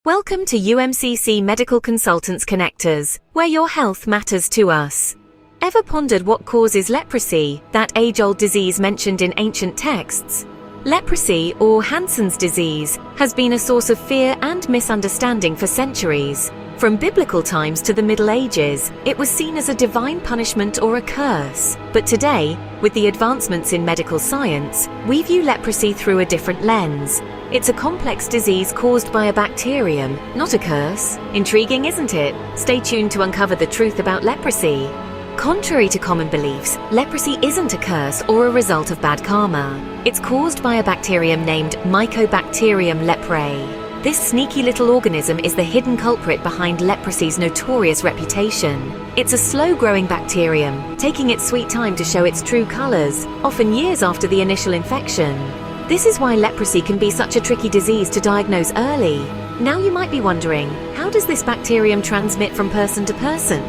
Welcome to UMCC Medical Consultants Connectors, where your health matters to us. Ever pondered what causes leprosy, that age-old disease mentioned in ancient texts? Leprosy, or Hansen's disease, has been a source of fear and misunderstanding for centuries. From biblical times to the Middle Ages, it was seen as a divine punishment or a curse. But today, with the advancements in medical science, we view leprosy through a different lens. It's a complex disease caused by a bacterium, not a curse. Intriguing, isn't it? Stay tuned to uncover the truth about leprosy. Contrary to common beliefs, leprosy isn't a curse or a result of bad karma. It's caused by a bacterium named Mycobacterium leprae. This sneaky little organism is the hidden culprit behind leprosy's notorious reputation. It's a slow-growing bacterium, taking its sweet time to show its true colors, often years after the initial infection. This is why leprosy can be such a tricky disease to diagnose early. Now you might be wondering, how does this bacterium transmit from person to person?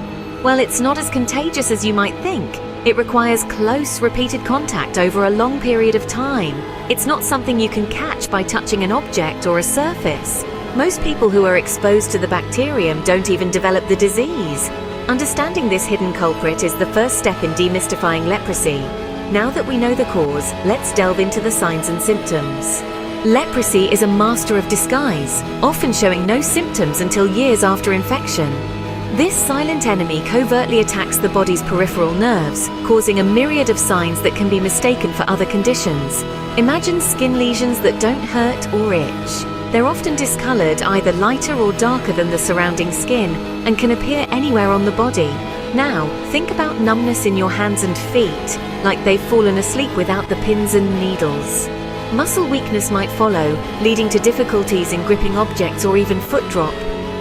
Well, it's not as contagious as you might think. It requires close, repeated contact over a long period of time. It's not something you can catch by touching an object or a surface. Most people who are exposed to the bacterium don't even develop the disease. Understanding this hidden culprit is the first step in demystifying leprosy. Now that we know the cause, let's delve into the signs and symptoms. Leprosy is a master of disguise, often showing no symptoms until years after infection. This silent enemy covertly attacks the body's peripheral nerves, causing a myriad of signs that can be mistaken for other conditions. Imagine skin lesions that don't hurt or itch. They're often discolored, either lighter or darker than the surrounding skin, and can appear anywhere on the body. Now, think about numbness in your hands and feet, like they've fallen asleep without the pins and needles. Muscle weakness might follow, leading to difficulties in gripping objects or even foot drop.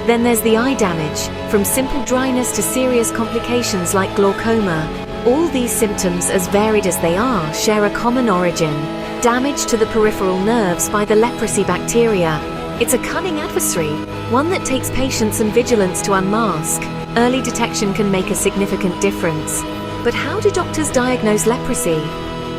Then there's the eye damage, from simple dryness to serious complications like glaucoma. All these symptoms, as varied as they are, share a common origin: damage to the peripheral nerves by the leprosy bacteria. It's a cunning adversary, one that takes patience and vigilance to unmask. Early detection can make a significant difference. But how do doctors diagnose leprosy?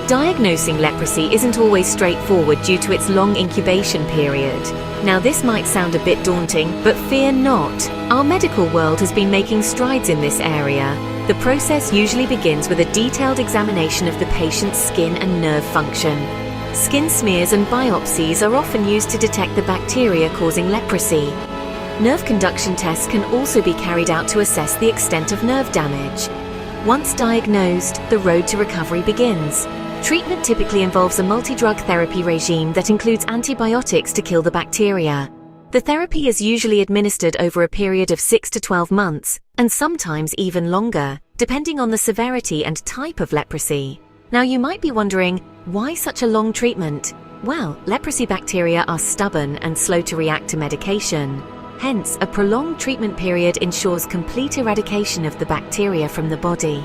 Diagnosing leprosy isn't always straightforward due to its long incubation period. Now, this might sound a bit daunting, but fear not. Our medical world has been making strides in this area. The process usually begins with a detailed examination of the patient's skin and nerve function. Skin smears and biopsies are often used to detect the bacteria causing leprosy. Nerve conduction tests can also be carried out to assess the extent of nerve damage. Once diagnosed, the road to recovery begins. Treatment typically involves a multi-drug therapy regime that includes antibiotics to kill the bacteria. The therapy is usually administered over a period of 6 to 12 months, and sometimes even longer, depending on the severity and type of leprosy. Now you might be wondering, why such a long treatment? Well, leprosy bacteria are stubborn and slow to react to medication. Hence, a prolonged treatment period ensures complete eradication of the bacteria from the body.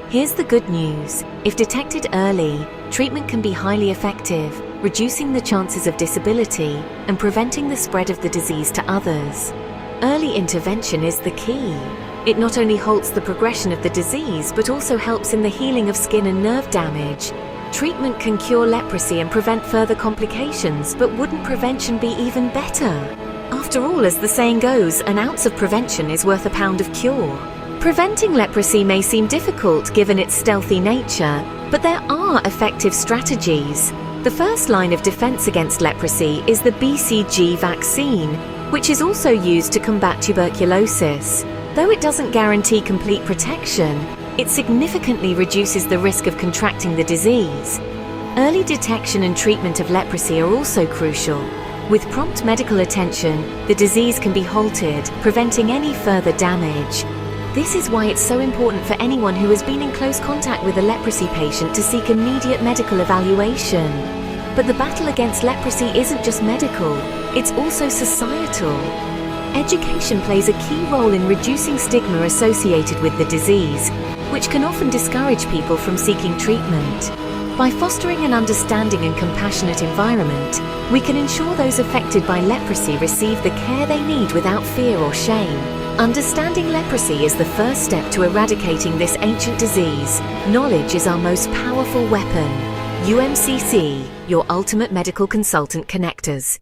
Here's the good news. If detected early, treatment can be highly effective, reducing the chances of disability and preventing the spread of the disease to others. Early intervention is the key. It not only halts the progression of the disease, but also helps in the healing of skin and nerve damage. Treatment can cure leprosy and prevent further complications, but wouldn't prevention be even better? After all, as the saying goes, an ounce of prevention is worth a pound of cure. Preventing leprosy may seem difficult given its stealthy nature, but there are effective strategies. The first line of defense against leprosy is the BCG vaccine, which is also used to combat tuberculosis. Though it doesn't guarantee complete protection, it significantly reduces the risk of contracting the disease. Early detection and treatment of leprosy are also crucial. With prompt medical attention, the disease can be halted, preventing any further damage. This is why it's so important for anyone who has been in close contact with a leprosy patient to seek immediate medical evaluation. But the battle against leprosy isn't just medical, it's also societal. Education plays a key role in reducing stigma associated with the disease, which can often discourage people from seeking treatment. By fostering an understanding and compassionate environment, we can ensure those affected by leprosy receive the care they need without fear or shame. Understanding leprosy is the first step to eradicating this ancient disease. Knowledge is our most powerful weapon. UMCC, your ultimate medical consultant connectors.